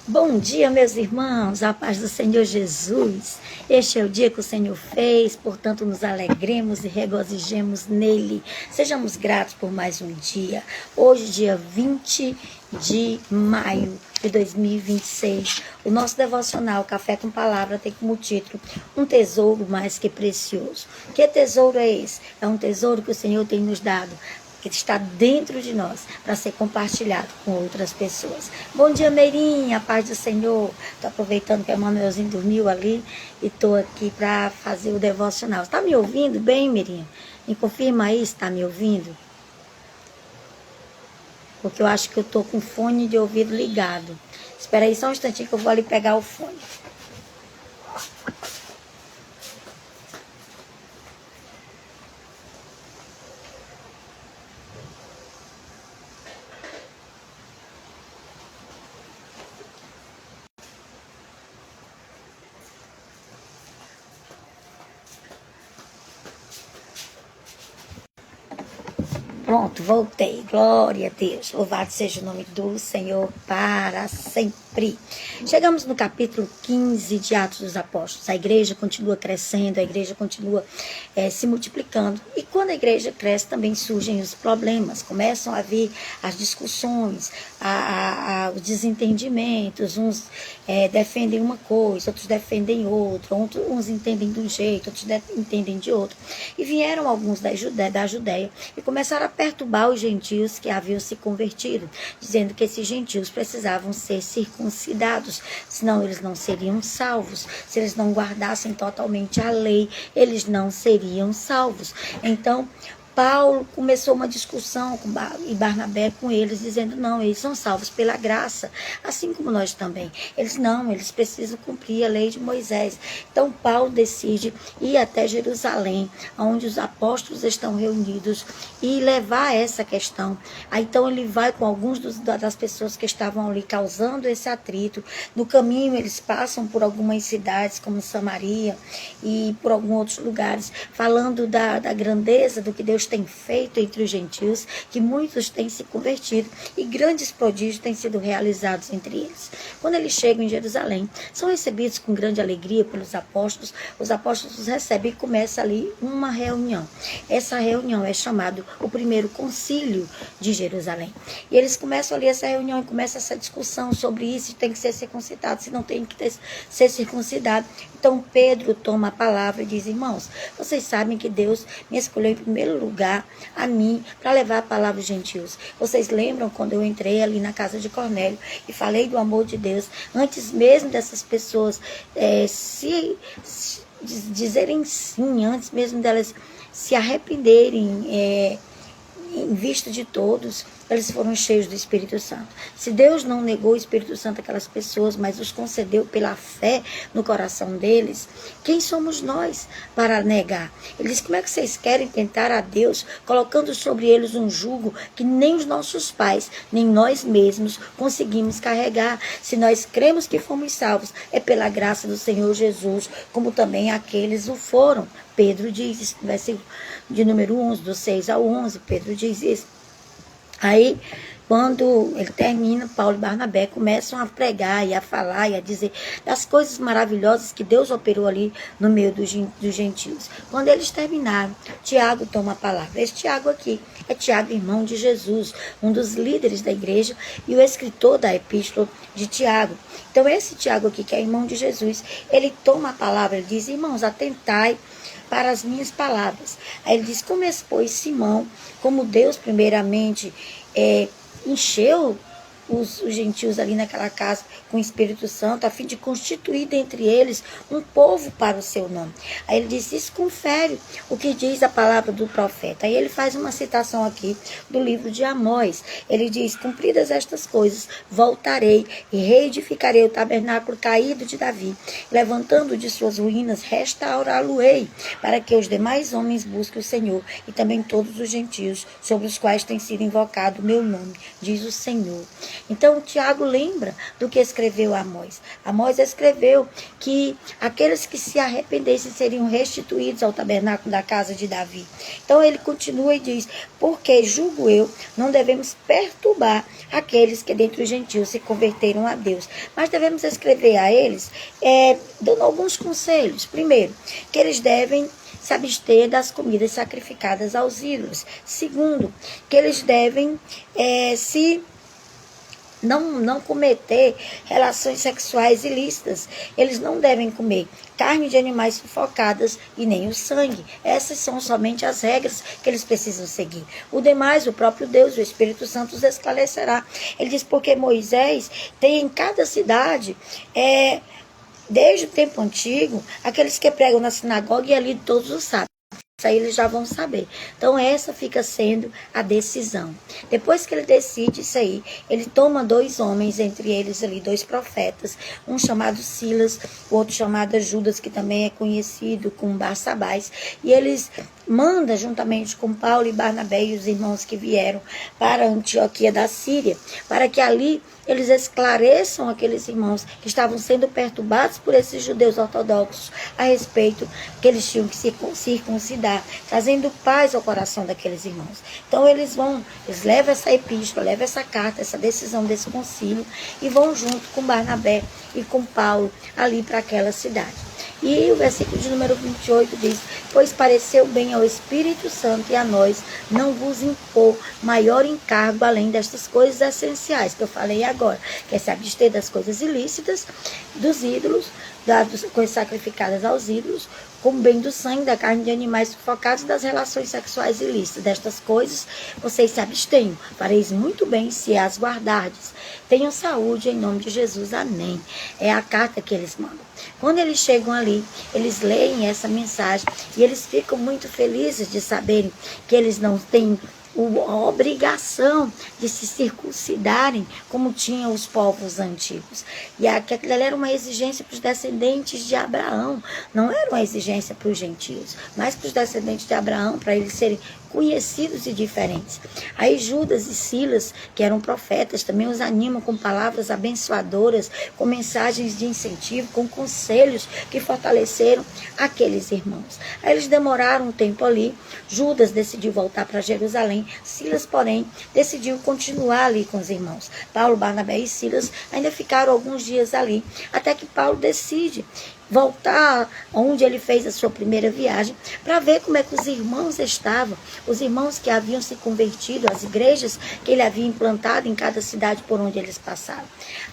Bom dia, meus irmãos, a paz do Senhor Jesus. Este é o dia que o Senhor fez, portanto nos alegremos e regozijemos nele. Sejamos gratos por mais um dia. Hoje, dia 20 de maio de 2026, o nosso devocional Café com Palavra tem como título Um Tesouro Mais que Precioso. Que tesouro é esse? É um tesouro que o Senhor tem nos dado, que está dentro de nós, para ser compartilhado com outras pessoas. Bom dia, Meirinha, paz do Senhor. Estou aproveitando que a Emanuelzinho dormiu ali e estou aqui para fazer o devocional. Está me ouvindo bem, Meirinha? Me confirma aí se está me ouvindo. Porque eu acho que eu estou com o fone de ouvido ligado. Espera aí só um instantinho que eu vou ali pegar o fone. Pronto, voltei. Glória a Deus. Louvado seja o nome do Senhor para sempre. Chegamos no capítulo 15 de Atos dos Apóstolos. A igreja continua crescendo, a igreja continua se multiplicando. E quando a igreja cresce, também surgem os problemas. Começam a vir as discussões, os desentendimentos. Uns defendem uma coisa, outros defendem outra. Uns entendem de um jeito, outros entendem de outro. E vieram alguns da Judéia e começaram a perturbar os gentios que haviam se convertido, dizendo que esses gentios precisavam ser circuncidados, senão eles não seriam salvos. Se eles não guardassem totalmente a lei, eles não seriam salvos. Então, Paulo começou uma discussão e Barnabé com eles, dizendo, não, eles são salvos pela graça, assim como nós também. Eles precisam cumprir a lei de Moisés. Então, Paulo decide ir até Jerusalém, onde os apóstolos estão reunidos, e levar essa questão. Aí, então, ele vai com alguns das pessoas que estavam ali causando esse atrito. No caminho, eles passam por algumas cidades, como Samaria, e por alguns outros lugares, falando da grandeza do que Deus tem feito entre os gentios, que muitos têm se convertido e grandes prodígios têm sido realizados entre eles. Quando eles chegam em Jerusalém, são recebidos com grande alegria pelos apóstolos. Os apóstolos os recebem e começa ali uma reunião. Essa reunião é chamada o primeiro concílio de Jerusalém. E eles começam ali essa reunião e começa essa discussão sobre isso, se tem que ser circuncidado, se não tem que ser circuncidado. Então Pedro toma a palavra e diz, irmãos, vocês sabem que Deus me escolheu em primeiro lugar a mim para levar a palavra aos gentios. Vocês lembram quando eu entrei ali na casa de Cornélio e falei do amor de Deus, antes mesmo dessas pessoas dizerem sim, antes mesmo delas se arrependerem, em vista de todos, eles foram cheios do Espírito Santo. Se Deus não negou o Espírito Santo àquelas pessoas, mas os concedeu pela fé no coração deles, quem somos nós para negar? Ele diz, como é que vocês querem tentar a Deus, colocando sobre eles um jugo que nem os nossos pais, nem nós mesmos conseguimos carregar? Se nós cremos que fomos salvos, é pela graça do Senhor Jesus, como também aqueles o foram. Pedro diz isso, versículo de número 11, do 6 ao 11, Pedro diz isso. Aí, quando ele termina, Paulo e Barnabé começam a pregar e a falar e a dizer das coisas maravilhosas que Deus operou ali no meio dos gentios. Quando eles terminaram, Tiago toma a palavra. Esse Tiago aqui é Tiago, irmão de Jesus, um dos líderes da igreja e o escritor da epístola de Tiago. Então, esse Tiago aqui, que é irmão de Jesus, ele toma a palavra, ele diz, irmãos, atentai para as minhas palavras. Aí ele diz, como expôs Simão, como Deus primeiramente encheu os gentios ali naquela casa com o Espírito Santo, a fim de constituir dentre eles um povo para o seu nome. Aí ele diz, isso confere o que diz a palavra do profeta. Aí ele faz uma citação aqui do livro de Amós. Ele diz, cumpridas estas coisas, voltarei e reedificarei o tabernáculo caído de Davi, levantando de suas ruínas, restaurá-lo-ei, para que os demais homens busquem o Senhor e também todos os gentios, sobre os quais tem sido invocado o meu nome, diz o Senhor. Então, Tiago lembra do que escreveu Amós. Amós escreveu que aqueles que se arrependessem seriam restituídos ao tabernáculo da casa de Davi. Então, ele continua e diz, porque julgo eu, não devemos perturbar aqueles que dentre os gentios se converteram a Deus. Mas devemos escrever a eles, dando alguns conselhos. Primeiro, que eles devem se abster das comidas sacrificadas aos ídolos. Segundo, que eles devem não cometer relações sexuais ilícitas. Eles não devem comer carne de animais sufocadas e nem o sangue. Essas são somente as regras que eles precisam seguir. O demais, o próprio Deus, o Espírito Santo os esclarecerá. Ele diz, porque Moisés tem em cada cidade... desde o tempo antigo, aqueles que pregam na sinagoga e ali todos os sábados. Isso aí eles já vão saber. Então essa fica sendo a decisão. Depois que ele decide isso aí, ele toma 2 homens, entre eles ali 2 profetas, um chamado Silas, o outro chamado Judas, que também é conhecido como Barsabás, e eles manda juntamente com Paulo e Barnabé e os irmãos que vieram para Antioquia da Síria, para que ali eles esclareçam aqueles irmãos que estavam sendo perturbados por esses judeus ortodoxos a respeito que eles tinham que se circuncidar, trazendo paz ao coração daqueles irmãos. Então eles levam essa epístola, levam essa carta, essa decisão desse concílio e vão junto com Barnabé e com Paulo ali para aquela cidade. E o versículo de número 28 diz, pois pareceu bem ao Espírito Santo e a nós não vos impor maior encargo além destas coisas essenciais que eu falei agora, que é se abster das coisas ilícitas, dos ídolos, das coisas sacrificadas aos ídolos, como bem do sangue, da carne de animais sufocados e das relações sexuais ilícitas. Destas coisas vocês se abstenham. Fareis muito bem se as guardardes. Tenham saúde em nome de Jesus. Amém. É a carta que eles mandam. Quando eles chegam ali, eles leem essa mensagem e eles ficam muito felizes de saberem que eles não têm a obrigação de se circuncidarem como tinham os povos antigos. E aquilo era uma exigência para os descendentes de Abraão, não era uma exigência para os gentios, mas para os descendentes de Abraão, para eles serem conhecidos e diferentes. Aí Judas e Silas, que eram profetas, também os animam com palavras abençoadoras, com mensagens de incentivo, com conselhos que fortaleceram aqueles irmãos. Aí eles demoraram um tempo ali, Judas decidiu voltar para Jerusalém, Silas, porém, decidiu continuar ali com os irmãos. Paulo, Barnabé e Silas ainda ficaram alguns dias ali, até que Paulo decide voltar onde ele fez a sua primeira viagem, para ver como é que os irmãos estavam, os irmãos que haviam se convertido, as igrejas que ele havia implantado em cada cidade por onde eles passaram.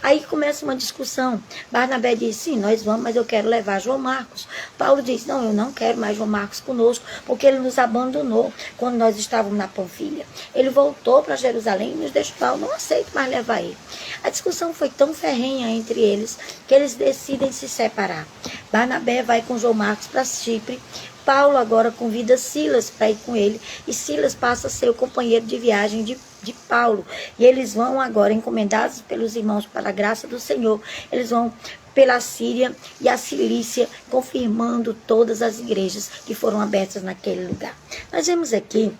Aí começa uma discussão. Barnabé diz, sim, nós vamos, mas eu quero levar João Marcos. Paulo diz, não, eu não quero mais João Marcos conosco, porque ele nos abandonou quando nós estávamos na Panfilha. Ele voltou para Jerusalém e nos deixou lá, eu não aceito mais levar ele. A discussão foi tão ferrenha entre eles que eles decidem se separar. Barnabé vai com João Marcos para Chipre. Paulo agora convida Silas para ir com ele. E Silas passa a ser o companheiro de viagem de Paulo. E eles vão agora, encomendados pelos irmãos para a graça do Senhor, eles vão pela Síria e a Cilícia, confirmando todas as igrejas que foram abertas naquele lugar. Nós vemos aqui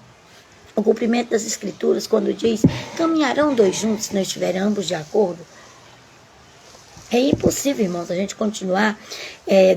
o cumprimento das Escrituras, quando diz, caminharão 2 juntos se não estiverem ambos de acordo. É impossível, irmãos, a gente continuar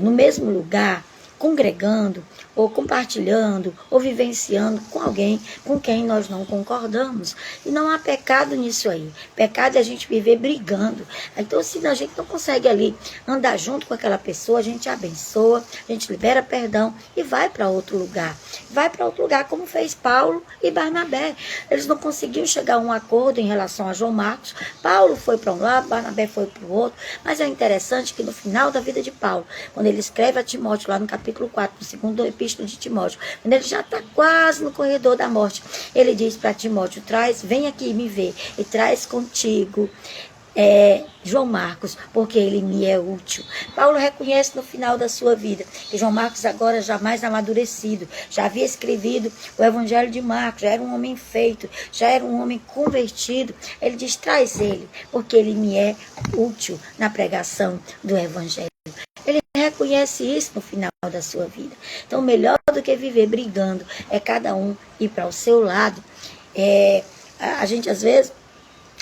no mesmo lugar, congregando, ou compartilhando, ou vivenciando com alguém com quem nós não concordamos. E não há pecado nisso aí. Pecado é a gente viver brigando. Então, se a gente não consegue ali andar junto com aquela pessoa, a gente abençoa, a gente libera perdão e vai para outro lugar. Vai para outro lugar, como fez Paulo e Barnabé. Eles não conseguiam chegar a um acordo em relação a João Marcos. Paulo foi para um lado, Barnabé foi para o outro. Mas é interessante que no final da vida de Paulo, quando ele escreve a Timóteo, lá no capítulo 4, no segundo epístola de Timóteo, quando ele já está quase no corredor da morte, ele diz para Timóteo, vem aqui me ver e traz contigo João Marcos, porque ele me é útil. Paulo reconhece no final da sua vida que João Marcos agora já mais amadurecido, já havia escrevido o Evangelho de Marcos, já era um homem feito, já era um homem convertido. Ele diz, traz ele, porque ele me é útil na pregação do Evangelho. Ele reconhece isso no final da sua vida. Então, melhor do que viver brigando é cada um ir para o seu lado. A gente, às vezes,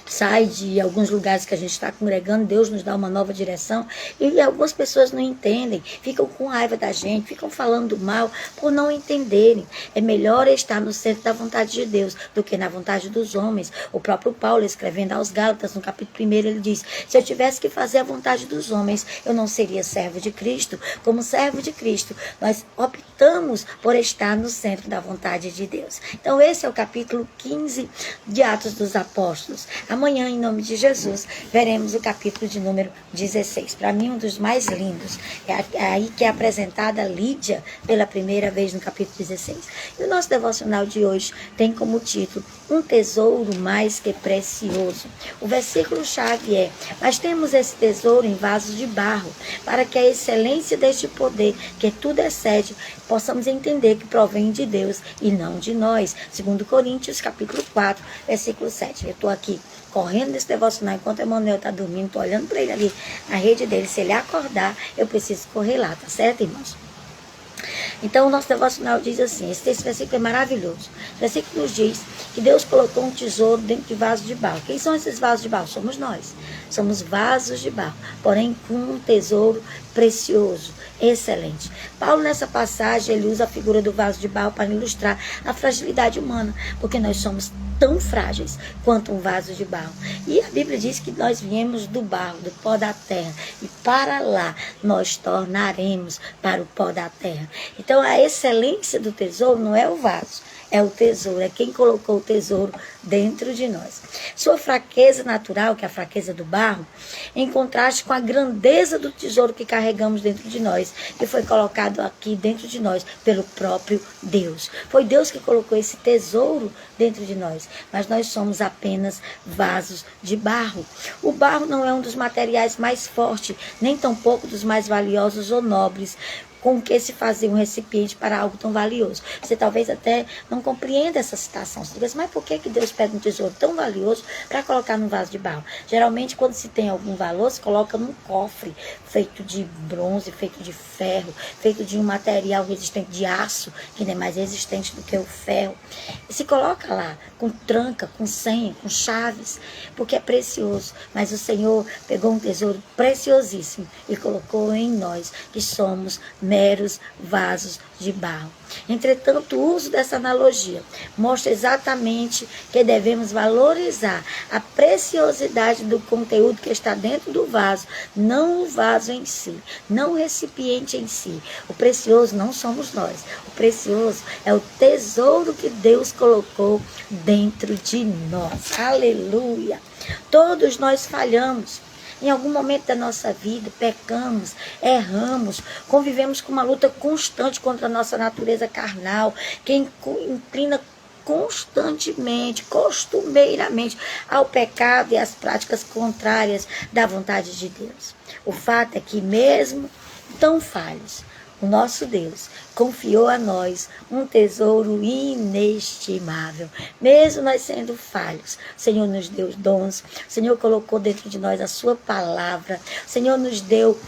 sai de alguns lugares que a gente está congregando, Deus nos dá uma nova direção, e algumas pessoas não entendem, ficam com raiva da gente, ficam falando mal por não entenderem. É melhor estar no centro da vontade de Deus do que na vontade dos homens. O próprio Paulo, escrevendo aos Gálatas, no capítulo 1, ele diz: se eu tivesse que fazer a vontade dos homens, eu não seria servo de Cristo. Como servo de Cristo, nós optamos por estar no centro da vontade de Deus. Então esse é o capítulo 15 de Atos dos Apóstolos. Amanhã, em nome de Jesus, veremos o capítulo de número 16. Para mim, um dos mais lindos. É aí que é apresentada Lídia pela primeira vez no capítulo 16. E o nosso devocional de hoje tem como título: um tesouro mais que precioso. O versículo-chave é: mas temos esse tesouro em vasos de barro, para que a excelência deste poder, que tudo excede, possamos entender que provém de Deus e não de nós. 2 Coríntios, capítulo 4, versículo 7. Eu estou aqui correndo nesse devocional enquanto o Emanuel está dormindo, estou olhando para ele ali na rede dele. Se ele acordar, eu preciso correr lá, tá certo, irmãos? Então o nosso devocional diz assim, esse versículo é maravilhoso. O versículo nos diz que Deus colocou um tesouro dentro de vasos de barro. Quem são esses vasos de barro? Somos nós. Somos vasos de barro, porém com um tesouro precioso, excelente. Paulo, nessa passagem, ele usa a figura do vaso de barro para ilustrar a fragilidade humana, porque nós somos tão frágeis quanto um vaso de barro. E a Bíblia diz que nós viemos do barro, do pó da terra, e para lá nós tornaremos para o pó da terra. Então a excelência do tesouro não é o vaso, é o tesouro, é quem colocou o tesouro dentro de nós. Sua fraqueza natural, que é a fraqueza do barro, em contraste com a grandeza do tesouro que carregamos dentro de nós, que foi colocado aqui dentro de nós pelo próprio Deus. Foi Deus que colocou esse tesouro dentro de nós, mas nós somos apenas vasos de barro. O barro não é um dos materiais mais fortes, nem tampouco dos mais valiosos ou nobres, com que se fazia um recipiente para algo tão valioso. Você talvez até não compreenda essa citação. Você diz, mas por que Deus pega um tesouro tão valioso para colocar num vaso de barro? Geralmente, quando se tem algum valor, se coloca num cofre feito de bronze, feito de ferro, feito de um material resistente de aço, que não é mais resistente do que o ferro. E se coloca lá, com tranca, com senha, com chaves, porque é precioso. Mas o Senhor pegou um tesouro preciosíssimo e colocou em nós, que somos meros vasos de barro. Entretanto, o uso dessa analogia mostra exatamente que devemos valorizar a preciosidade do conteúdo que está dentro do vaso, não o vaso em si, não o recipiente em si. O precioso não somos nós, o precioso é o tesouro que Deus colocou dentro de nós. Aleluia! Todos nós falhamos. Em algum momento da nossa vida, pecamos, erramos, convivemos com uma luta constante contra a nossa natureza carnal, que inclina constantemente, costumeiramente, ao pecado e às práticas contrárias da vontade de Deus. O fato é que, mesmo tão falhos, o nosso Deus confiou a nós um tesouro inestimável. Mesmo nós sendo falhos, o Senhor nos deu dons, o Senhor colocou dentro de nós a sua palavra, o Senhor nos deu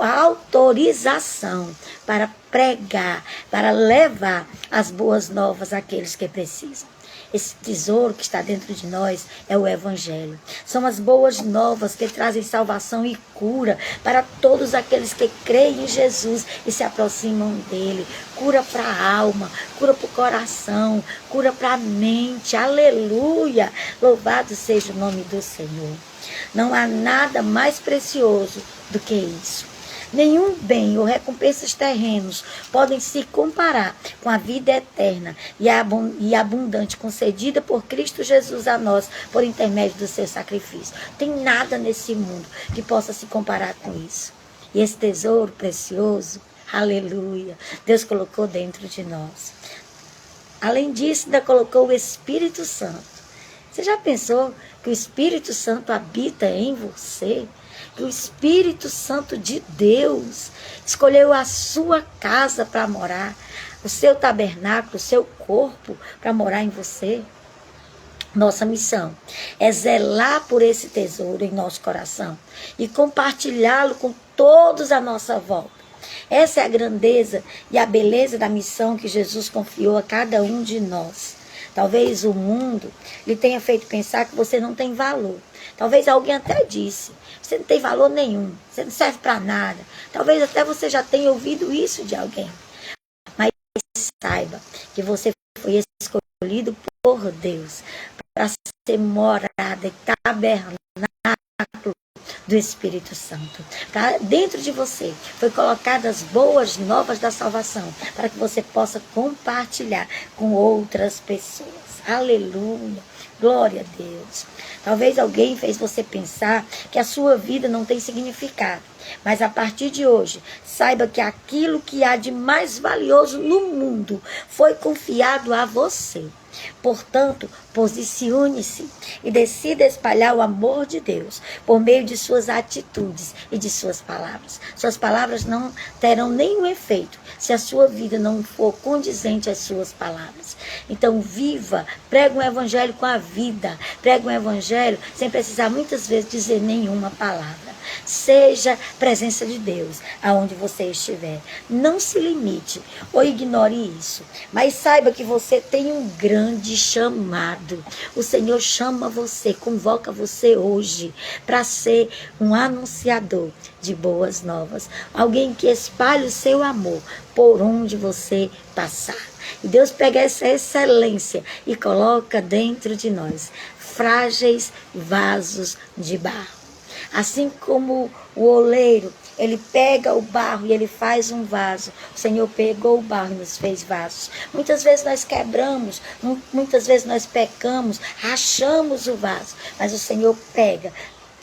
a autorização para pregar, para levar as boas novas àqueles que precisam. Esse tesouro que está dentro de nós é o Evangelho. São as boas novas que trazem salvação e cura para todos aqueles que creem em Jesus e se aproximam dele. Cura para a alma, cura para o coração, cura para a mente. Aleluia! Louvado seja o nome do Senhor. Não há nada mais precioso do que isso. Nenhum bem ou recompensas terrenos podem se comparar com a vida eterna e abundante concedida por Cristo Jesus a nós por intermédio do seu sacrifício. Tem nada nesse mundo que possa se comparar com isso. E esse tesouro precioso, aleluia, Deus colocou dentro de nós. Além disso, ainda colocou o Espírito Santo. Você já pensou que o Espírito Santo habita em você? Que o Espírito Santo de Deus escolheu a sua casa para morar, o seu tabernáculo, o seu corpo para morar em você. Nossa missão é zelar por esse tesouro em nosso coração e compartilhá-lo com todos à nossa volta. Essa é a grandeza e a beleza da missão que Jesus confiou a cada um de nós. Talvez o mundo lhe tenha feito pensar que você não tem valor. Talvez alguém até disse, você não tem valor nenhum, você não serve para nada. Talvez até você já tenha ouvido isso de alguém. Mas saiba que você foi escolhido por Deus para ser morada e tabernáculo do Espírito Santo. Dentro de você foi colocadas as boas novas da salvação, para que você possa compartilhar com outras pessoas. Aleluia, glória a Deus. Talvez alguém fez você pensar que a sua vida não tem significado, mas a partir de hoje, saiba que aquilo que há de mais valioso no mundo foi confiado a você. Portanto, posicione-se e decida espalhar o amor de Deus por meio de suas atitudes e de suas palavras. Suas palavras não terão nenhum efeito se a sua vida não for condizente às suas palavras. Então, viva, prega um evangelho com a vida, prega um evangelho sem precisar muitas vezes dizer nenhuma palavra. Seja presença de Deus aonde você estiver. Não se limite ou ignore isso, mas saiba que você tem um grande chamado. O Senhor chama você, convoca você hoje para ser um anunciador de boas novas. Alguém que espalhe o seu amor por onde você passar. E Deus pega essa excelência e coloca dentro de nós frágeis vasos de barro. Assim como o oleiro, ele pega o barro e ele faz um vaso. O Senhor pegou o barro e nos fez vasos. Muitas vezes nós quebramos, muitas vezes nós pecamos, rachamos o vaso. Mas o Senhor pega,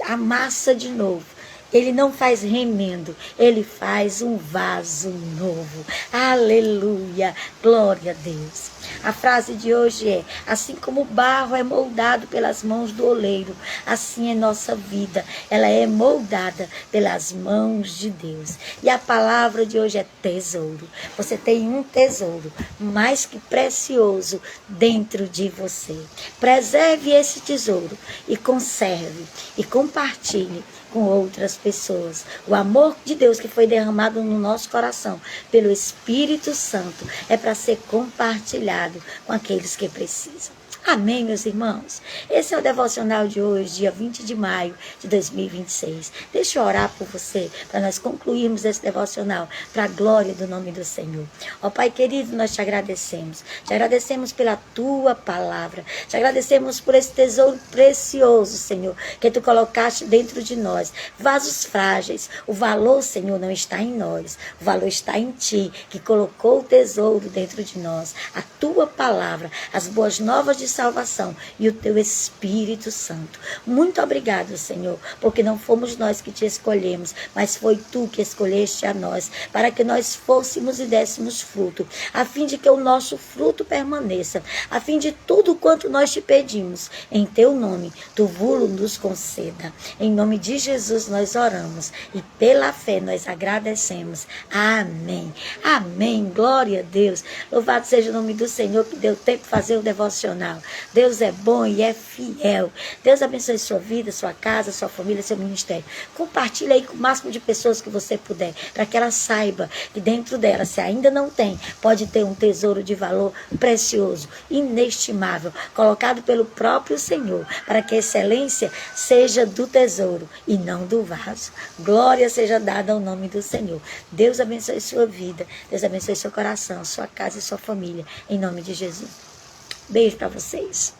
amassa de novo. Ele não faz remendo, ele faz um vaso novo. Aleluia, glória a Deus. A frase de hoje é: assim como o barro é moldado pelas mãos do oleiro, assim é nossa vida. Ela é moldada pelas mãos de Deus. E a palavra de hoje é tesouro. Você tem um tesouro mais que precioso dentro de você. Preserve esse tesouro e conserve e compartilhe com outras pessoas. O amor de Deus que foi derramado no nosso coração pelo Espírito Santo é para ser compartilhado com aqueles que precisam. Amém, meus irmãos? Esse é o devocional de hoje, dia 20 de maio de 2026. Deixa eu orar por você, para nós concluirmos esse devocional, para a glória do nome do Senhor. Ó Pai querido, nós te agradecemos. Te agradecemos pela tua palavra. Te agradecemos por esse tesouro precioso, Senhor, que tu colocaste dentro de nós. Vasos frágeis. O valor, Senhor, não está em nós. O valor está em ti, que colocou o tesouro dentro de nós. A tua palavra, as boas novas de salvação e o teu Espírito Santo. Muito obrigado, Senhor, porque não fomos nós que te escolhemos, mas foi tu que escolheste a nós, para que nós fôssemos e dessemos fruto, a fim de que o nosso fruto permaneça, a fim de tudo quanto nós te pedimos, em teu nome, tu vulo nos conceda. Em nome de Jesus nós oramos e pela fé nós agradecemos. Amém. Amém. Glória a Deus. Louvado seja o nome do Senhor que deu tempo de fazer o devocional. Deus é bom e é fiel. Deus abençoe sua vida, sua casa, sua família, seu ministério. Compartilhe aí com o máximo de pessoas que você puder, para que ela saiba que dentro dela, se ainda não tem, pode ter um tesouro de valor precioso, inestimável, colocado pelo próprio Senhor, para que a excelência seja do tesouro e não do vaso. Glória seja dada ao nome do Senhor. Deus abençoe sua vida, Deus abençoe seu coração, sua casa e sua família, em nome de Jesus. Beijo para vocês.